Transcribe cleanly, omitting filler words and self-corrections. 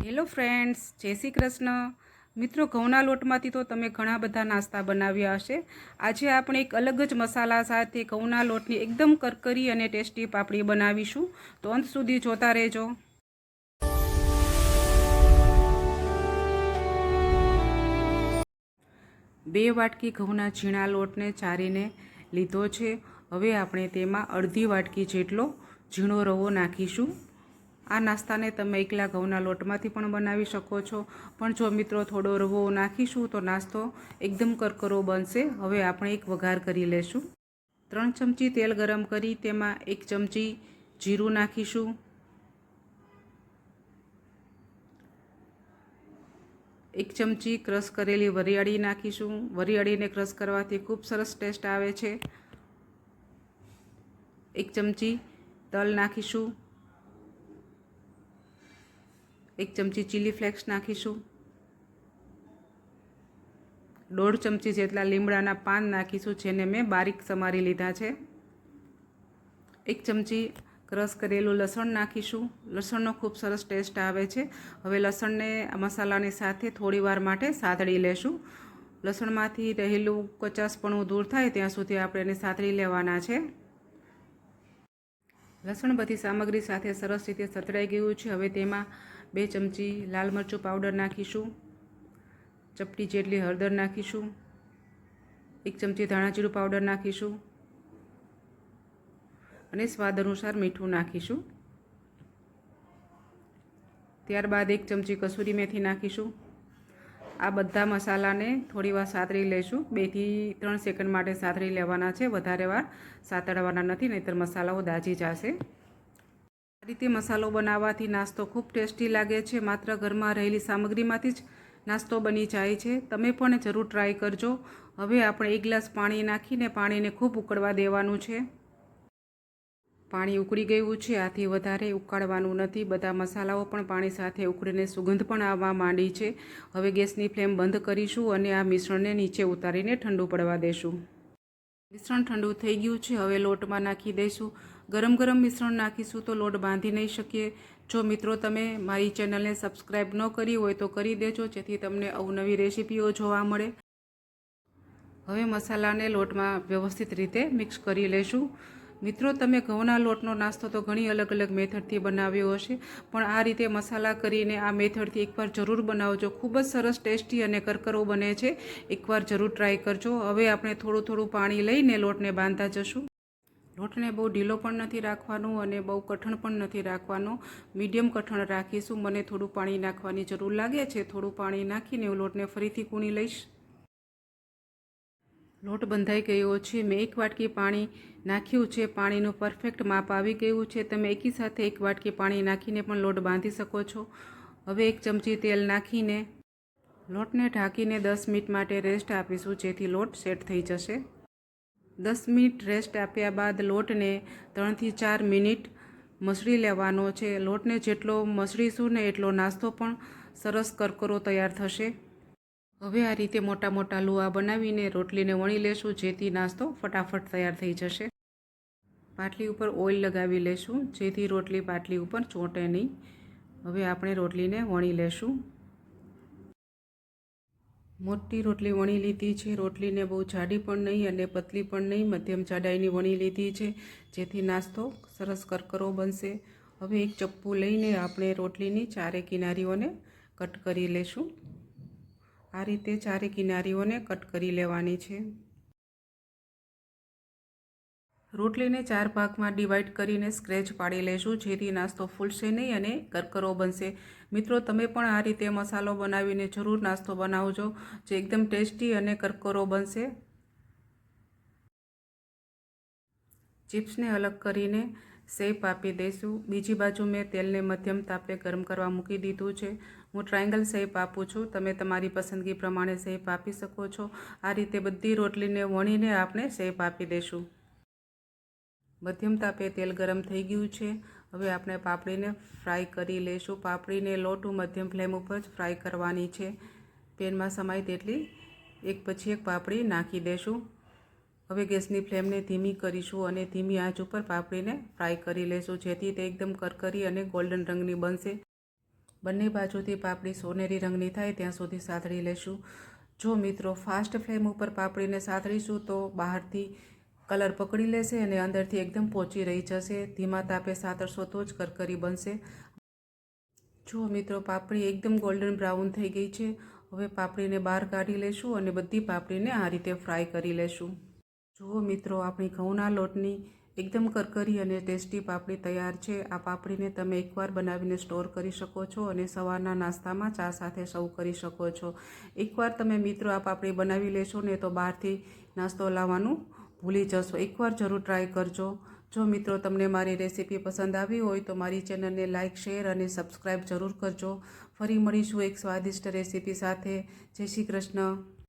Hello friends, જય શ્રી કૃષ્ણ મિત્રો। ઘઉંના લોટમાંથી તો તમે ઘણા બધા નાસ્તા બનાવ્યા હશે। આજે આપણે એક અલગ જ મસાલા સાથે ઘઉંના લોટની એકદમ કરકરી અને ટેસ્ટી પાપડી બનાવીશું, તો અંત સુધી જોતા રહેજો। 2 વાટકી ઘઉંના ઝીણા લોટને ચારીને લીધો છે। હવે આપણે તેમાં અડધી વાટકી જેટલો ઝીણો રવો નાખીશું। આ નાસ્તાને તમે એકલા ઘઉંના લોટમાંથી પણ બનાવી શકો છો, પણ જો મિત્રો થોડો રવો નાખીશું તો નાસ્તો એકદમ કરકરો બનશે। હવે આપણે એક વઘાર કરી લેશું। 3 ચમચી તેલ ગરમ કરી તેમાં 1 ચમચી જીરું નાખીશું। 1 ચમચી ક્રશ કરેલી વરિયાળી નાખીશું। વરિયાળીને ક્રશ કરવાથી ખૂબ સરસ ટેસ્ટ આવે છે। 1 ચમચી તલ નાખીશું। 1 ચમચી ચીલી ફ્લેક્સ નાખીશું। 1.5 ચમચી જેટલા લીમડાના પાન નાખીશું, જેને મેં બારીક સમારી લીધા છે। 1 ચમચી ક્રશ કરેલું લસણ નાખીશું। લસણનો ખૂબ સરસ ટેસ્ટ આવે છે। હવે લસણને મસાલાની સાથે થોડીવાર માટે સાતળી લેશું। લસણમાંથી રહેલું કચાસપણું દૂર થાય ત્યાં સુધી આપણે એને સાતળી લેવાના છે। લસણ બધી સામગ્રી સાથે સરસ રીતે સતળાઈ ગયું છે। હવે તેમાં 2 ચમચી લાલ મરચું પાવડર નાખીશું। ચપટી જેટલી હળદર નાખીશું। 1 ચમચી ધાણા જીરું પાવડર નાખીશું અને સ્વાદ અનુસાર મીઠું નાખીશું। ત્યારબાદ 1 ચમચી કસૂરી મેથી નાખીશું। આ બધા મસાલાને થોડીવાર સાતળી લઈશું। 2 થી 3 સેકન્ડ માટે સાતળી લેવાના છે, વધારે વાર સાતળવાના નથી, નહીંતર મસાલાઓ દાજી જશે। આ રીતે મસાલો બનાવવાથી નાસ્તો ખૂબ ટેસ્ટી લાગે છે। માત્ર ઘરમાં રહેલી સામગ્રીમાંથી જ નાસ્તો બની જાય છે। તમે પણ જરૂર ટ્રાય કરજો। હવે આપણે 1 ગ્લાસ પાણી નાખીને પાણીને ખૂબ ઉકળવા દેવાનું છે। પાણી ઉકળી ગયું છે, આથી વધારે ઉકાળવાનું નથી। બધા મસાલાઓ પણ પાણી સાથે ઉકળીને સુગંધ પણ આવવા માંડી છે। હવે ગેસની ફ્લેમ બંધ કરીશું અને આ મિશ્રણને નીચે ઉતારીને ઠંડુ પડવા દેશું। મિશ્રણ ઠંડુ થઈ ગયું છે, હવે લોટમાં નાખી દઈશું। ગરમ ગરમ મિશ્રણ નાખીશું તો લોટ બાંધી નહીં શકીએ। જો મિત્રો તમે મારી ચેનલને સબસ્ક્રાઈબ ન કરી હોય તો કરી દેજો, જેથી તમને અવનવી રેસીપીઓ જોવા મળે। હવે મસાલાને લોટમાં વ્યવસ્થિત રીતે મિક્સ કરી લેશું। મિત્રો, તમે ઘઉંના લોટનો નાસ્તો તો ઘણી અલગ અલગ મેથડથી બનાવ્યો હશે, પણ આ રીતે મસાલા કરીને આ મેથડથી એકવાર જરૂર બનાવજો। ખૂબ જ સરસ ટેસ્ટી અને કરકરો બને છે। એકવાર જરૂર ટ્રાય કરજો। હવે આપણે થોડું થોડું પાણી લઈને લોટને બાંધતા જશું। લોટને બહુ ઢીલો પણ નથી રાખવાનો અને બહુ કઠણ પણ નથી રાખવાનો, મીડિયમ કઠણ રાખીશું। મને થોડું પાણી નાખવાની જરૂર લાગે છે, થોડું પાણી નાખીને હું લોટને ફરીથી કૂણી લઈશ। લોટ બંધાઈ ગયો છે। મેં 1 વાટકી પાણી નાખ્યું છે। પાણીનું પરફેક્ટ માપ આવી ગયું છે। તમે એકી સાથે 1 વાટકી પાણી નાખીને પણ લોટ બાંધી શકો છો। હવે 1 ચમચી તેલ નાખીને લોટને ઢાંકીને 10 મિનિટ માટે રેસ્ટ આપીશું, જેથી લોટ સેટ થઈ જશે। 10 મિનિટ રેસ્ટ આપ્યા બાદ લોટને 3 થી 4 મિનિટ મસળી લેવાનો છે। લોટને જેટલો મસળીશું ને એટલો નાસ્તો પણ સરસ કરકરો તૈયાર થશે। હવે આ રીતે મોટા મોટા લુઆ બનાવીને રોટલીને વણી લેશું, જેથી નાસ્તો ફટાફટ તૈયાર થઈ જશે। પાટલી ઉપર ઓઇલ લગાવી લેશું, જેથી રોટલી પાટલી ઉપર ચોંટે નહીં। હવે આપણે રોટલીને વણી લેશું। મોટી રોટલી વણી લીધી છે। રોટલીને બહુ જાડી પણ નહીં અને પતલી પણ નહીં, મધ્યમ જાડાઈની વણી લીધી છે, જેથી નાસ્તો સરસ કરકરો બનશે। હવે એક ચપ્પુ લઈને આપણે રોટલીની ચારે કિનારીઓને કટ કરી લેશું। આ રીતે ચારે કિનારીઓને કટ કરી લેવાની છે। રોટલીને 4 ભાગમાં ડિવાઈડ કરીને સ્ક્રેચ પાડી લેશું, જેથી નાસ્તો ફૂલશે નહીં અને કરકરો બનશે। મિત્રો, તમે પણ આ રીતે મસાલો બનાવીને જરૂર નાસ્તો બનાવજો, જે એકદમ ટેસ્ટી અને કરકરો બનશે। ચિપ્સને અલગ કરીને શેપ આપી દઈશું। બીજી બાજુ મેં તેલને મધ્યમ તાપે ગરમ કરવા મૂકી દીધું છે। હું ટ્રાયંગલ શેપ આપું છું, તમે તમારી પસંદગી પ્રમાણે શેપ આપી શકો છો। આ રીતે બધી રોટલીને વણીને આપણે શેપ આપી દઈશું। મધ્યમ તાપે તેલ ગરમ થઈ ગયું છે। હવે આપણે પાપડીને ફ્રાય કરી લઈશું। પાપડીને લો ટુ મધ્યમ ફ્લેમ ઉપર જ ફ્રાય કરવાની છે। પેનમાં સમાય તેટલી એક પછી એક પાપડી નાખી દઈશું। હવે ગેસની ફ્લેમને ધીમી કરીશું અને ધીમી આંચ ઉપર પાપડીને ફ્રાય કરી લઈશું, જેથી તે એકદમ કરકરી અને ગોલ્ડન રંગની બનશે। બંને બાજુથી પાપડી સોનેરી રંગની થાય ત્યાં સુધી સાતળી લેશું. જો મિત્રો ફાસ્ટ ફ્લેમ ઉપર પાપડીને સાતળીશું તો બહારથી કલર પકડી લેશે અને અંદરથી એકદમ પોચી રહી જશે. ધીમા તાપે સાતળશો તો જ કરકરી બનશે. જો મિત્રો પાપડી એકદમ ગોલ્ડન બ્રાઉન થઈ ગઈ છે. હવે પાપડીને બહાર કાઢી લેશું અને બધી પાપડીને આ રીતે ફ્રાય કરી લેશું. જુઓ મિત્રો, આપણી ઘઉંના લોટની એકદમ કરકરી અને ટેસ્ટી પાપડી તૈયાર છે. આ પાપડીને તમે એકવાર બનાવીને સ્ટોર કરી શકો છો અને સવારના નાસ્તામાં ચા સાથે સર્વ કરી શકો છો. એકવાર તમે મિત્રો આ પાપડી બનાવી લેશો ને તો બહારથી નાસ્તો લાવવાનું ભૂલી જશો. એકવાર જરૂર ટ્રાય કરજો. જો મિત્રો તમને મારી રેસીપી પસંદ આવી હોય તો મારી ચેનલને લાઇક, શેર અને સબસ્ક્રાઈબ જરૂર કરજો. ફરી મળીશું એક સ્વાદિષ્ટ રેસીપી સાથે. જય શ્રી કૃષ્ણ.